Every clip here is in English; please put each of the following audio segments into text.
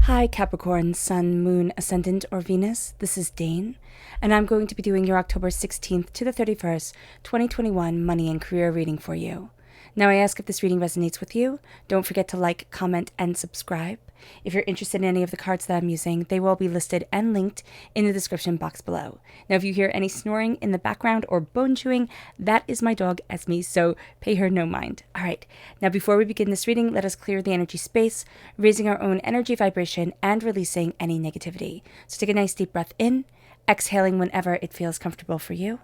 Hi Capricorn, Sun, Moon, Ascendant, or Venus. This is Dane, and I'm going to be doing your October 16th to the 31st, 2021 money and career reading for you. Now I ask if this reading resonates with you. Don't forget to like, comment, and subscribe. If you're interested in any of the cards that I'm using, they will be listed and linked in the description box below. Now if you hear any snoring in the background or bone chewing, that is my dog Esme, so pay her no mind. Alright, now before we begin this reading, let us clear the energy space, raising our own energy vibration and releasing any negativity. So take a nice deep breath in, exhaling whenever it feels comfortable for you.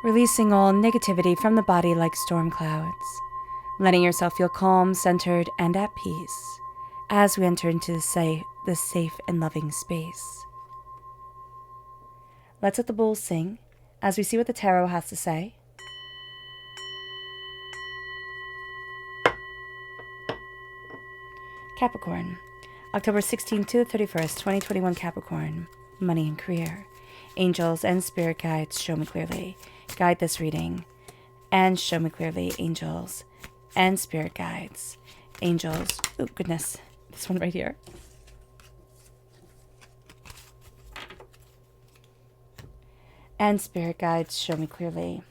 Releasing all negativity from the body like storm clouds, letting yourself feel calm, centered, and at peace as we enter into this safe and loving space. Let's let the bulls sing as we see what the tarot has to say. Capricorn, October 16th to the 31st, 2021 Capricorn, money and career. Angels and spirit guides, show me clearly. Guide this reading and show me clearly, angels and spirit guides. Angels, oh goodness, this one right here. And spirit guides, show me clearly.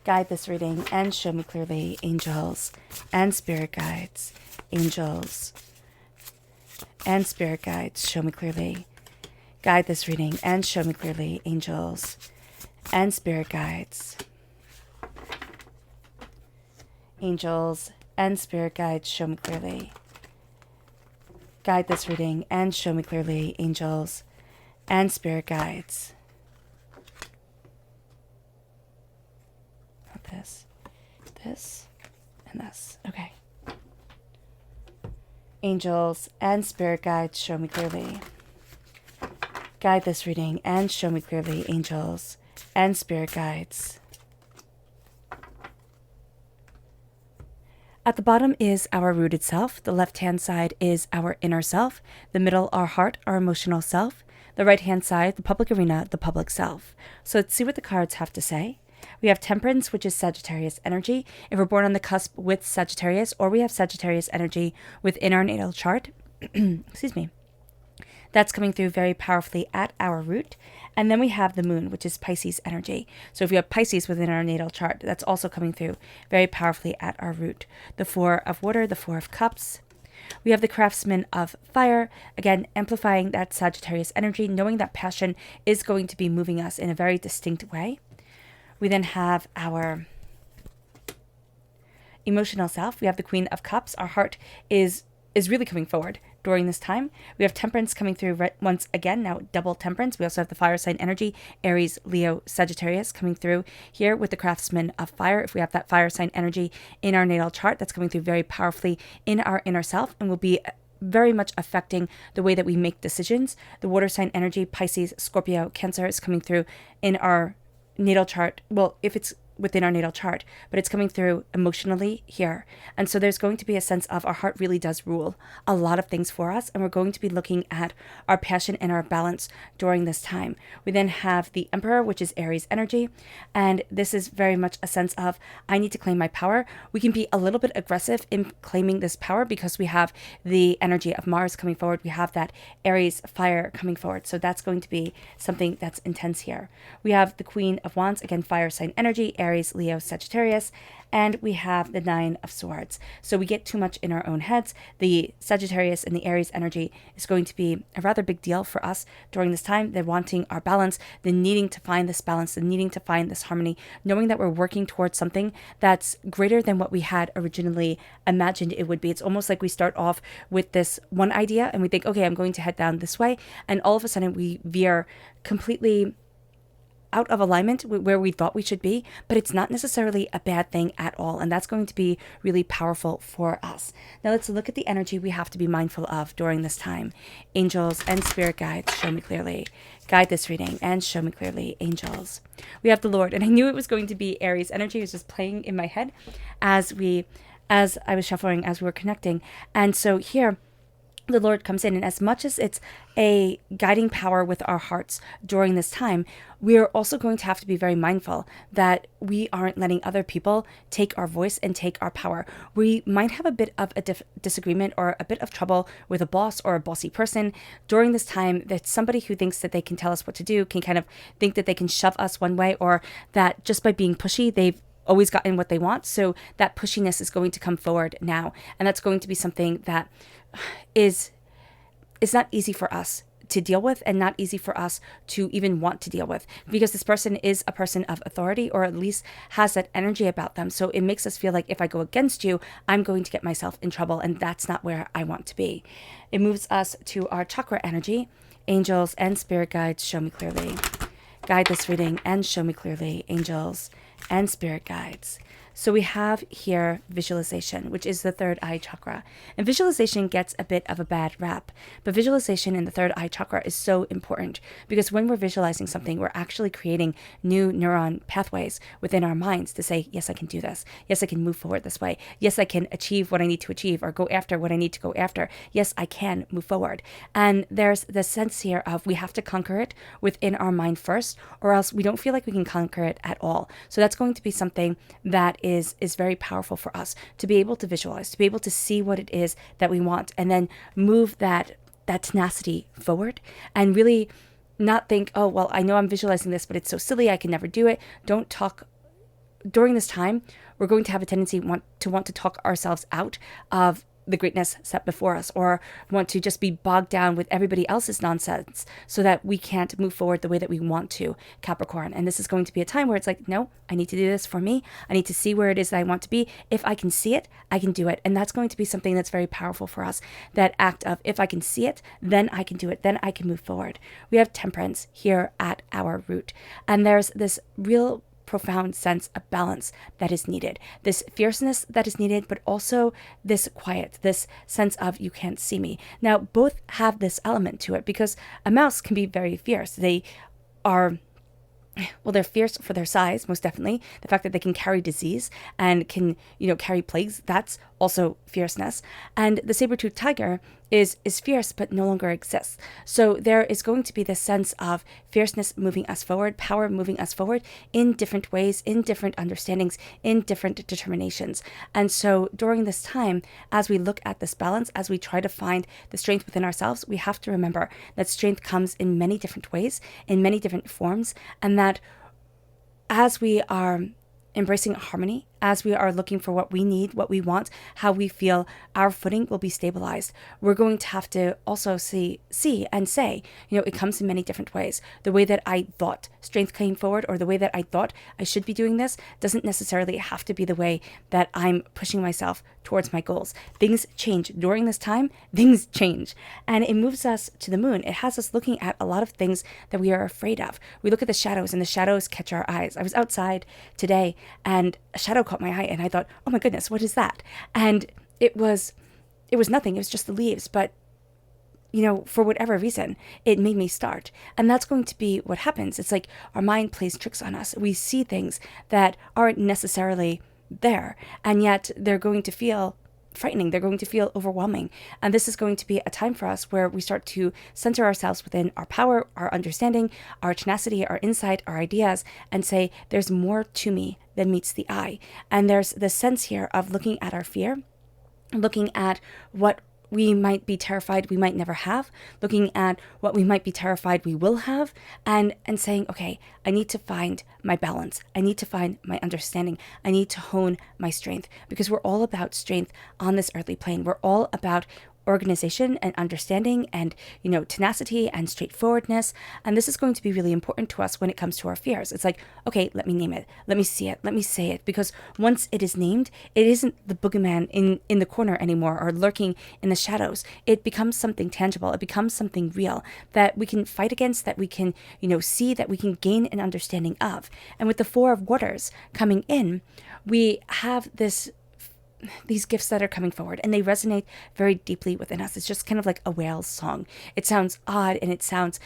Guide this reading and show me clearly, angels and spirit guides. Angels and spirit guides, show me clearly. Guide this reading and show me clearly, angels and spirit guides. Angels and spirit guides, show me clearly. Guide this reading and show me clearly, angels and spirit guides. Not this, this, and this. Okay. Angels and spirit guides, show me clearly. Guide this reading and show me clearly, angels and spirit guides. At the bottom is our rooted self. The left-hand side is our inner self. The middle, our heart, our emotional self. The right-hand side, the public arena, the public self. So let's see what the cards have to say. We have Temperance, which is Sagittarius energy. If we're born on the cusp with Sagittarius, or we have Sagittarius energy within our natal chart, excuse me, that's coming through very powerfully at our root. And then we have the moon, which is Pisces energy. So if we have Pisces within our natal chart, that's also coming through very powerfully at our root. The Four of Water, the Four of Cups. We have the Craftsman of Fire, again, amplifying that Sagittarius energy, knowing that passion is going to be moving us in a very distinct way. We then have our emotional self. We have the Queen of Cups. Our heart is really coming forward during this time. We have Temperance coming through once again, now double Temperance. We also have the fire sign energy, Aries, Leo, Sagittarius coming through here with the Craftsman of Fire. If we have that fire sign energy in our natal chart, that's coming through very powerfully in our inner self and will be very much affecting the way that we make decisions. The water sign energy, Pisces, Scorpio, Cancer is coming through in our natal chart. Well, if it's within our natal chart, but it's coming through emotionally here. And so there's going to be a sense of our heart really does rule a lot of things for us, and we're going to be looking at our passion and our balance during this time. We then have the Emperor, which is Aries energy, and this is very much a sense of I need to claim my power. We can be a little bit aggressive in claiming this power because we have the energy of Mars coming forward. We have that Aries fire coming forward. So that's going to be something that's intense here. We have the Queen of Wands, again, fire sign energy, Aries, Leo, Sagittarius, and we have the Nine of Swords. So we get too much in our own heads. The Sagittarius and the Aries energy is going to be a rather big deal for us during this time. They're wanting our balance, the needing to find this balance, the needing to find this harmony, knowing that we're working towards something that's greater than what we had originally imagined it would be. It's almost like we start off with this one idea and we think, okay, I'm going to head down this way. And all of a sudden we veer completely out of alignment with where we thought we should be, but it's not necessarily a bad thing at all. And that's going to be really powerful for us. Now let's look at the energy we have to be mindful of during this time. Angels and spirit guides, show me clearly. Guide this reading and show me clearly, angels. We have the Lord, and I knew it was going to be Aries energy. It was just playing in my head as I was shuffling, as we were connecting. And so here, the Lord comes in, and as much as it's a guiding power with our hearts during this time, we are also going to have to be very mindful that we aren't letting other people take our voice and take our power. We might have a bit of a disagreement or a bit of trouble with a boss or a bossy person during this time. That somebody who thinks that they can tell us what to do can kind of think that they can shove us one way, or that just by being pushy, they've always gotten what they want. So that pushiness is going to come forward now. And that's going to be something that is not easy for us to deal with, and not easy for us to even want to deal with, because this person is a person of authority, or at least has that energy about them. So it makes us feel like if I go against you, I'm going to get myself in trouble, and that's not where I want to be. It moves us to our chakra energy. Angels and spirit guides, show me clearly. Guide this reading and show me clearly, angels and spirit guides. So we have here visualization, which is the third eye chakra. And visualization gets a bit of a bad rap, but visualization in the third eye chakra is so important, because when we're visualizing something, we're actually creating new neuron pathways within our minds to say, yes, I can do this. Yes, I can move forward this way. Yes, I can achieve what I need to achieve, or go after what I need to go after. Yes, I can move forward. And there's the sense here of we have to conquer it within our mind first, or else we don't feel like we can conquer it at all. So that's going to be something that is very powerful for us, to be able to visualize, to be able to see what it is that we want, and then move that tenacity forward, and really not think, oh, well, I know I'm visualizing this, but it's so silly, I can never do it. Don't talk during this time. We're going to have a tendency to want to talk ourselves out of the greatness set before us, or want to just be bogged down with everybody else's nonsense so that we can't move forward the way that we want to, Capricorn. And this is going to be a time where it's like, no, I need to do this for me. I need to see where it is that I want to be. If I can see it, I can do it. And that's going to be something that's very powerful for us. That act of, if I can see it, then I can do it. Then I can move forward. We have temperance here at our root. And there's this real profound sense of balance that is needed, this fierceness that is needed, but also this quiet, this sense of you can't see me. Now, both have this element to it, because a mouse can be very fierce. They are, well, they're fierce for their size, most definitely. The fact that they can carry disease and can, carry plagues, that's also fierceness. And the saber-toothed tiger is fierce, but no longer exists. So there is going to be this sense of fierceness moving us forward, power moving us forward in different ways, in different understandings, in different determinations. And so during this time, as we look at this balance, as we try to find the strength within ourselves, we have to remember that strength comes in many different ways, in many different forms, and that as we are embracing harmony, as we are looking for what we need, what we want, how we feel, our footing will be stabilized. We're going to have to also see and say, it comes in many different ways. The way that I thought strength came forward, or the way that I thought I should be doing this, doesn't necessarily have to be the way that I'm pushing myself towards my goals. Things change during this time. Things change. And it moves us to the moon. It has us looking at a lot of things that we are afraid of. We look at the shadows, and the shadows catch our eyes. I was outside today, and a shadow caught my eye, and I thought, oh my goodness, what is that? And it was nothing. It was just the leaves. But for whatever reason, it made me start. And that's going to be what happens. It's like our mind plays tricks on us. We see things that aren't necessarily there, and yet they're going to feel frightening. They're going to feel overwhelming. And this is going to be a time for us where we start to center ourselves within our power, our understanding, our tenacity, our insight, our ideas, and say, there's more to me than meets the eye. And there's this sense here of looking at our fear, looking at what we might be terrified we might never have, looking at what we might be terrified we will have, and saying, okay, I need to find my balance. I need to find my understanding. I need to hone my strength, because we're all about strength on this earthly plane. We're all about organization and understanding and, tenacity and straightforwardness. And this is going to be really important to us when it comes to our fears. It's like, okay, let me name it. Let me see it. Let me say it. Because once it is named, it isn't the boogeyman in the corner anymore or lurking in the shadows. It becomes something tangible. It becomes something real that we can fight against, that we can, see, that we can gain an understanding of. And with the Four of Waters coming in, we have these gifts that are coming forward, and they resonate very deeply within us. It's just kind of like a whale's song. It sounds odd, and it sounds,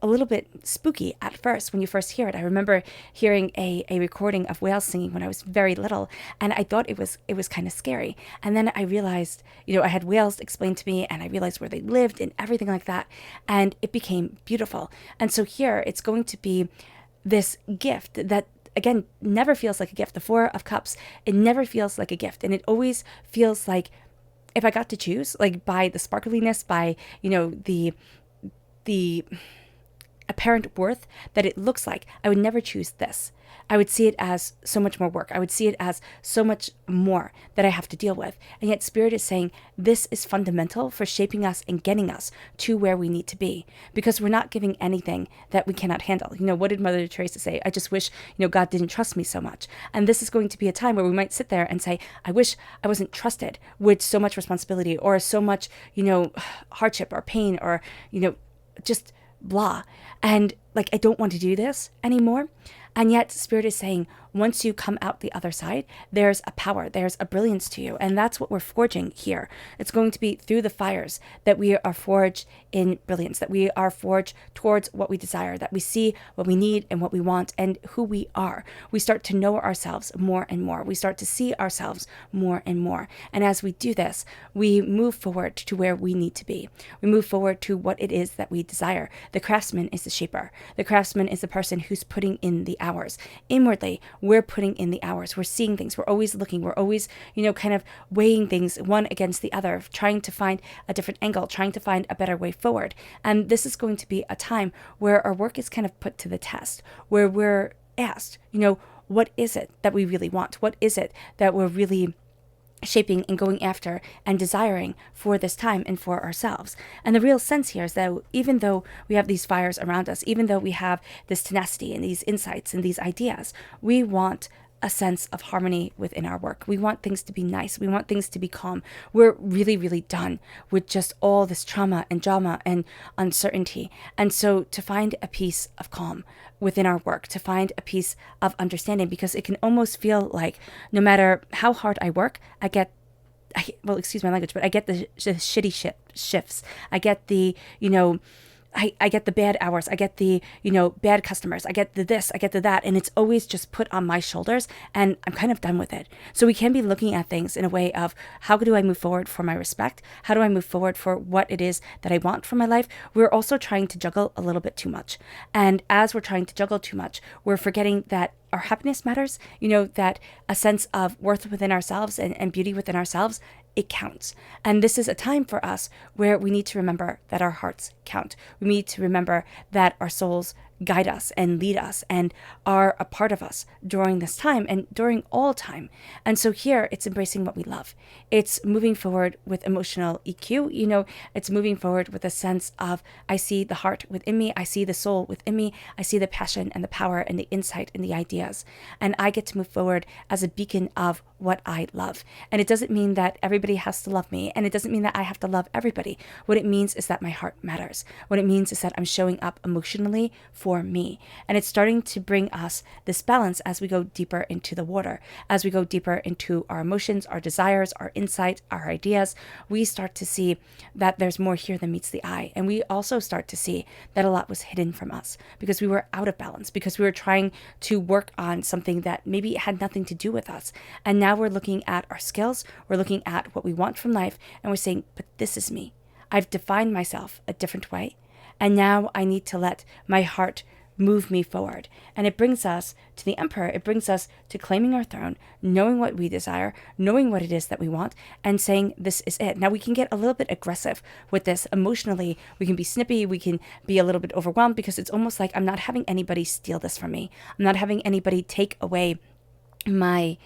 a little bit spooky at first when you first hear it. I remember hearing a recording of whales singing when I was very little, and I thought it was kind of scary. And then I realized, I had whales explained to me, and I realized where they lived and everything like that, and it became beautiful. And so here it's going to be this gift that, again, never feels like a gift. The Four of Cups, it never feels like a gift. And it always feels like, if I got to choose, like by the sparkliness, by, the apparent worth that it looks like, I would never choose this. I would see it as so much more work. I would see it as so much more that I have to deal with. And yet Spirit is saying this is fundamental for shaping us and getting us to where we need to be, because we're not giving anything that we cannot handle. What did Mother Teresa say? I just wish, God didn't trust me so much. And this is going to be a time where we might sit there and say, I wish I wasn't trusted with so much responsibility or so much, hardship or pain or, just blah. And like, I don't want to do this anymore. And yet Spirit is saying, once you come out the other side, there's a power, there's a brilliance to you. And that's what we're forging here. It's going to be through the fires that we are forged in brilliance, that we are forged towards what we desire, that we see what we need and what we want and who we are. We start to know ourselves more and more. We start to see ourselves more and more. And as we do this, we move forward to where we need to be. We move forward to what it is that we desire. The craftsman is the shaper. The craftsman is the person who's putting in the hours. Inwardly, we're putting in the hours. We're seeing things. We're always looking. We're always, kind of weighing things one against the other, trying to find a different angle, trying to find a better way forward. And this is going to be a time where our work is kind of put to the test, where we're asked, what is it that we really want? What is it that we're really shaping and going after and desiring for this time and for ourselves? And the real sense here is that even though we have these fires around us, even though we have this tenacity and these insights and these ideas, we want a sense of harmony within our work. We want things to be nice. We want things to be calm. We're really, really done with just all this trauma and drama and uncertainty. And so to find a piece of calm within our work, to find a piece of understanding, because it can almost feel like no matter how hard I work, excuse my language, but I get the shitty shifts. I get the, I get the bad hours. I get the, bad customers. I get the this, I get the that. And it's always just put on my shoulders, and I'm kind of done with it. So we can be looking at things in a way of, how do I move forward for my respect? How do I move forward for what it is that I want from my life? We're also trying to juggle a little bit too much. And as we're trying to juggle too much, we're forgetting that our happiness matters, that a sense of worth within ourselves and beauty within ourselves, it counts. And this is a time for us where we need to remember that our hearts count. We need to remember that our souls guide us and lead us and are a part of us during this time and during all time. And so here it's embracing what we love. It's moving forward with emotional EQ. It's moving forward with a sense of, I see the heart within me. I see the soul within me. I see the passion and the power and the insight and the ideas. And I get to move forward as a beacon of what I love. And it doesn't mean that everybody has to love me. And it doesn't mean that I have to love everybody. What it means is that my heart matters. What it means is that I'm showing up emotionally for me. And it's starting to bring us this balance as we go deeper into the water, as we go deeper into our emotions, our desires, our insight, our ideas. We start to see that there's more here than meets the eye. And we also start to see that a lot was hidden from us because we were out of balance, because we were trying to work on something that maybe had nothing to do with us. And now we're looking at our skills, we're looking at what we want from life, and we're saying, but this is me. I've defined myself a different way. And now I need to let my heart move me forward. And it brings us to the Emperor. It brings us to claiming our throne, knowing what we desire, knowing what it is that we want, and saying, this is it. Now we can get a little bit aggressive with this emotionally. We can be snippy. We can be a little bit overwhelmed, because it's almost like I'm not having anybody steal this from me. I'm not having anybody take away my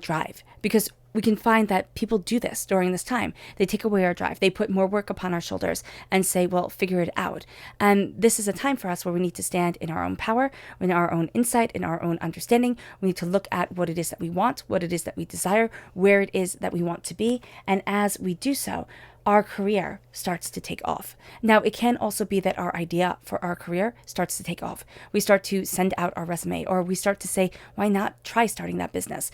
drive, because we can find that people do this during this time. They take away our drive. They put more work upon our shoulders and say, well, figure it out. And this is a time for us where we need to stand in our own power, in our own insight, in our own understanding. We need to look at what it is that we want, what it is that we desire, where it is that we want to be. And as we do so, our career starts to take off. Now, it can also be that our idea for our career starts to take off. We start to send out our resume, or we start to say, why not try starting that business?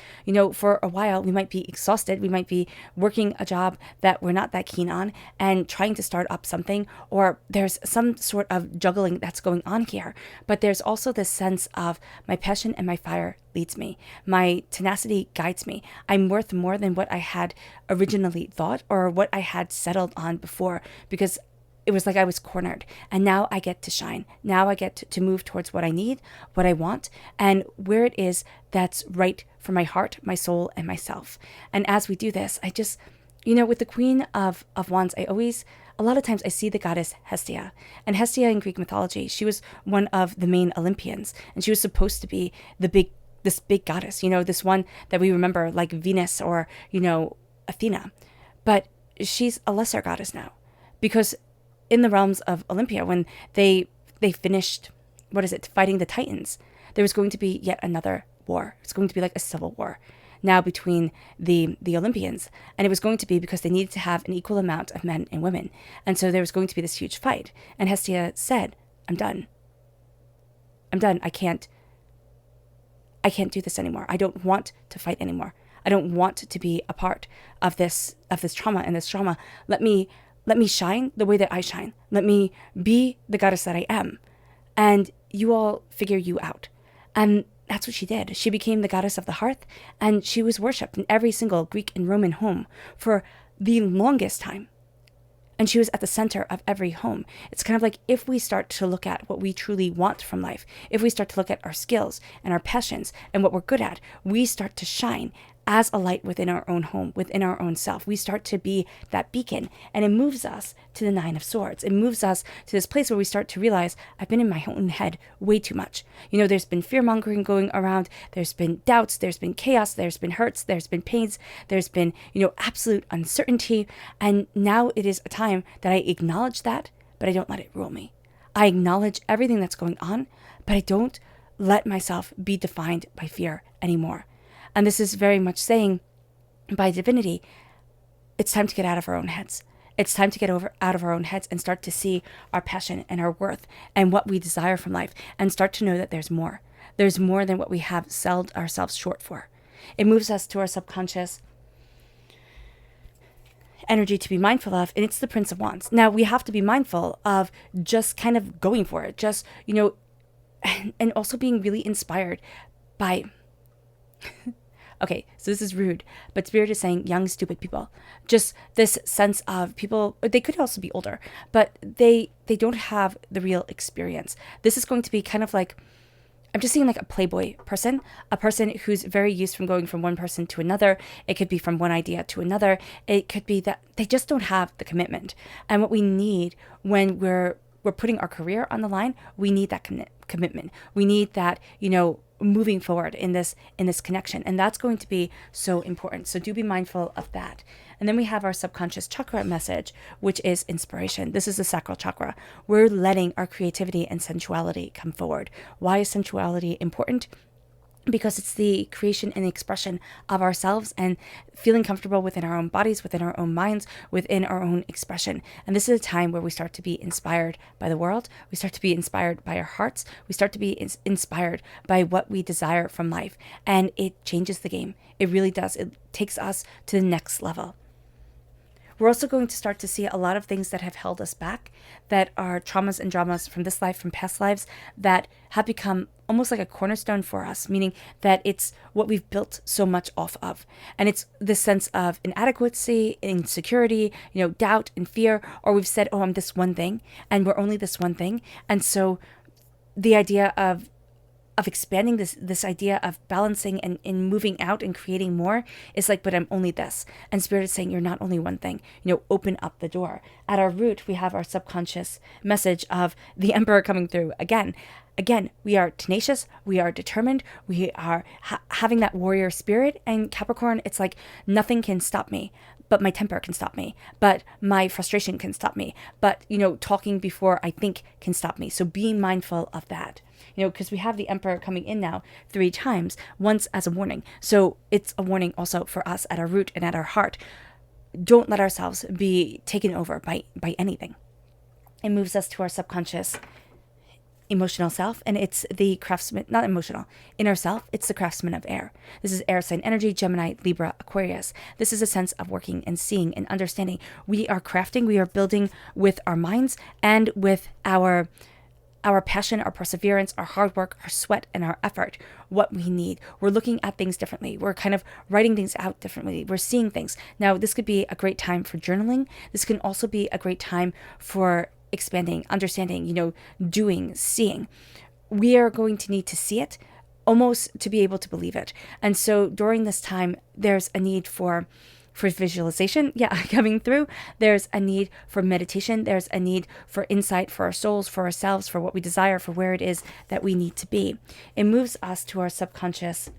For a while, we might be exhausted. We might be working a job that we're not that keen on and trying to start up something, or there's some sort of juggling that's going on here. But there's also this sense of my passion and my fire leads me. My tenacity guides me. I'm worth more than what I had originally thought or what I had settled on before, because it was like I was cornered, and now I get to shine. Now I get to move towards what I need, what I want, and where it is that's right for my heart, my soul, and myself. And as we do this, I just, with the Queen of Wands, a lot of times I see the goddess Hestia. And Hestia in Greek mythology, she was one of the main Olympians, and she was supposed to be this big goddess, this one that we remember like Venus or, Athena. But she's a lesser goddess now, because in the realms of Olympia, when they finished, fighting the Titans, there was going to be yet another war. It's going to be like a civil war now between the Olympians. And it was going to be because they needed to have an equal amount of men and women. And so there was going to be this huge fight. And Hestia said, I'm done. I can't do this anymore. I don't want to fight anymore. I don't want to be a part of this trauma and this trauma. Let me shine the way that I shine. Let me be the goddess that I am. And you all figure you out. And that's what she did. She became the goddess of the hearth, and she was worshipped in every single Greek and Roman home for the longest time. And she was at the center of every home. It's kind of like, if we start to look at what we truly want from life, if we start to look at our skills and our passions and what we're good at, we start to shine as a light within our own home, within our own self. We start to be that beacon, and it moves us to the Nine of Swords. It moves us to this place where we start to realize, I've been in my own head way too much. There's been fear-mongering going around. There's been doubts. There's been chaos. There's been hurts. There's been pains. There's been, absolute uncertainty. And now it is a time that I acknowledge that, but I don't let it rule me. I acknowledge everything that's going on, but I don't let myself be defined by fear anymore. And this is very much saying, by divinity, it's time to get out of our own heads. It's time to get out of our own heads and start to see our passion and our worth and what we desire from life, and start to know that there's more. There's more than what we have sold ourselves short for. It moves us to our subconscious energy to be mindful of, and it's the Prince of Wands. Now, we have to be mindful of just kind of going for it, just, and also being really inspired by... Okay, so this is rude, but Spirit is saying young, stupid people. Just this sense of people, they could also be older, but they don't have the real experience. This is going to be kind of like, I'm just seeing like a playboy person, a person who's very used from going from one person to another. It could be from one idea to another. It could be that they just don't have the commitment. And what we need when we're putting our career on the line, we need that commitment. We need that, moving forward in this connection. And that's going to be so important. So do be mindful of that. And then we have our subconscious chakra message, which is inspiration. This is the sacral chakra. We're letting our creativity and sensuality come forward. Why is sensuality important? Because it's the creation and the expression of ourselves and feeling comfortable within our own bodies, within our own minds, within our own expression. And this is a time where we start to be inspired by the world. We start to be inspired by our hearts. We start to be inspired by what we desire from life. And it changes the game. It really does. It takes us to the next level. We're also going to start to see a lot of things that have held us back, that are traumas and dramas from this life, from past lives, that have become almost like a cornerstone for us, meaning that it's what we've built so much off of. And it's this sense of inadequacy, insecurity, doubt and fear, or we've said, oh, I'm this one thing, and we're only this one thing. And so the idea of of expanding this idea of balancing and in moving out and creating more is like, but I'm only this. And Spirit is saying you're not only one thing, open up the door. At our root, we have our subconscious message of the Emperor coming through again. Again, we are tenacious, we are determined, we are having that warrior spirit. And Capricorn, it's like nothing can stop me, but my temper can stop me, but my frustration can stop me, but, talking before I think can stop me. So being mindful of that, because we have the Emperor coming in now 3 times, once as a warning. So it's a warning also for us at our root and at our heart. Don't let ourselves be taken over by anything. It moves us to our subconscious emotional self, and it's the craftsman, not emotional, inner self. It's the craftsman of air. This is air sign energy, Gemini, Libra, Aquarius. This is a sense of working and seeing and understanding. We are crafting, we are building with our minds and with our passion, our perseverance, our hard work, our sweat, and our effort, what we need. We're looking at things differently. We're kind of writing things out differently. We're seeing things. Now, this could be a great time for journaling. This can also be a great time for expanding, understanding, doing, seeing. We are going to need to see it almost to be able to believe it. And so during this time, there's a need for visualization, coming through. There's a need for meditation. There's a need for insight for our souls, for ourselves, for what we desire, for where it is that we need to be. It moves us to our subconscious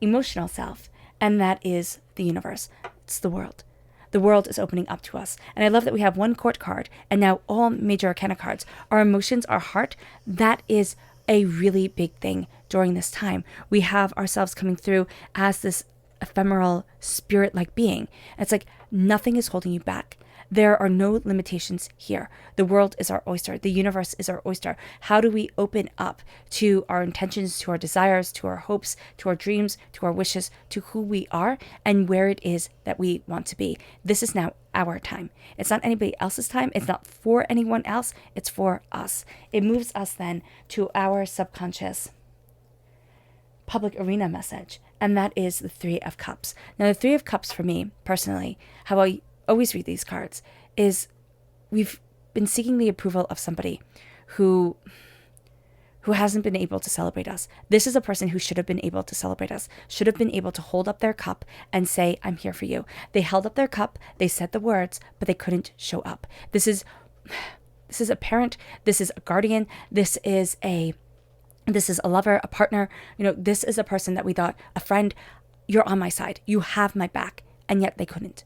emotional self, and that is the universe. It's the world. The world is opening up to us. And I love that we have 1 court card and now all major arcana cards. Our emotions, our heart, that is a really big thing during this time. We have ourselves coming through as this ephemeral spirit-like being. It's like nothing is holding you back. There are no limitations here. The world is our oyster. The universe is our oyster. How do we open up to our intentions, to our desires, to our hopes, to our dreams, to our wishes, to who we are and where it is that we want to be? This is now our time. It's not anybody else's time. It's not for anyone else. It's for us. It moves us then to our subconscious public arena message, and that is the 3 of Cups. Now, the 3 of Cups for me, personally, how I always read these cards is we've been seeking the approval of somebody who hasn't been able to celebrate us. This is a person who should have been able to celebrate us, should have been able to hold up their cup and say, I'm here for you. They held up their cup, they said the words, but they couldn't show up. This is a parent, this is a guardian, this is a lover, a partner. This is a person that we thought, a friend, you're on my side, you have my back, and yet they couldn't.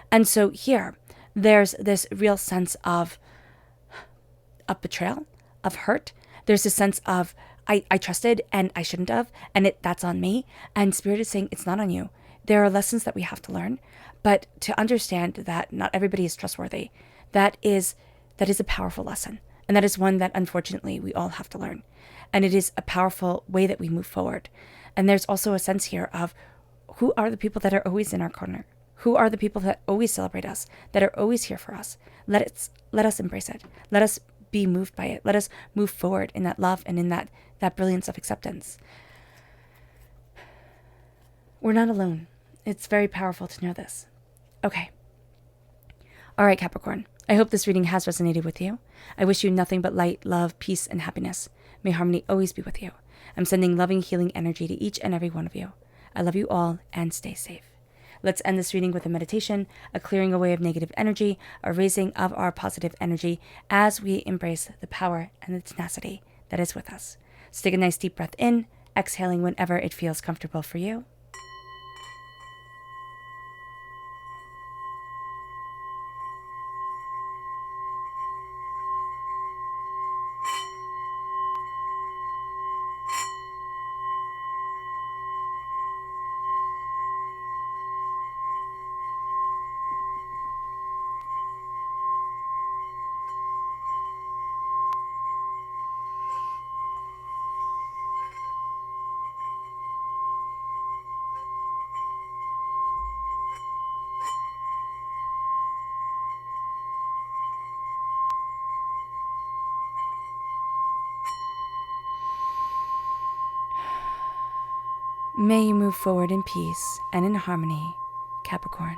And so here, there's this real sense of betrayal, of hurt. There's a sense of, I trusted and I shouldn't have, and that's on me. And Spirit is saying, it's not on you. There are lessons that we have to learn, but to understand that not everybody is trustworthy, that is a powerful lesson. And that is one that, unfortunately, we all have to learn. And it is a powerful way that we move forward. And there's also a sense here of who are the people that are always in our corner? Who are the people that always celebrate us, that are always here for us? Let us embrace it. Let us be moved by it. Let us move forward in that love and in that brilliance of acceptance. We're not alone. It's very powerful to know this. Okay. All right, Capricorn. I hope this reading has resonated with you. I wish you nothing but light, love, peace, and happiness. May harmony always be with you. I'm sending loving, healing energy to each and every one of you. I love you all, and stay safe. Let's end this reading with a meditation, a clearing away of negative energy, a raising of our positive energy as we embrace the power and the tenacity that is with us. So take a nice deep breath in, exhaling whenever it feels comfortable for you. May you move forward in peace and in harmony, Capricorn.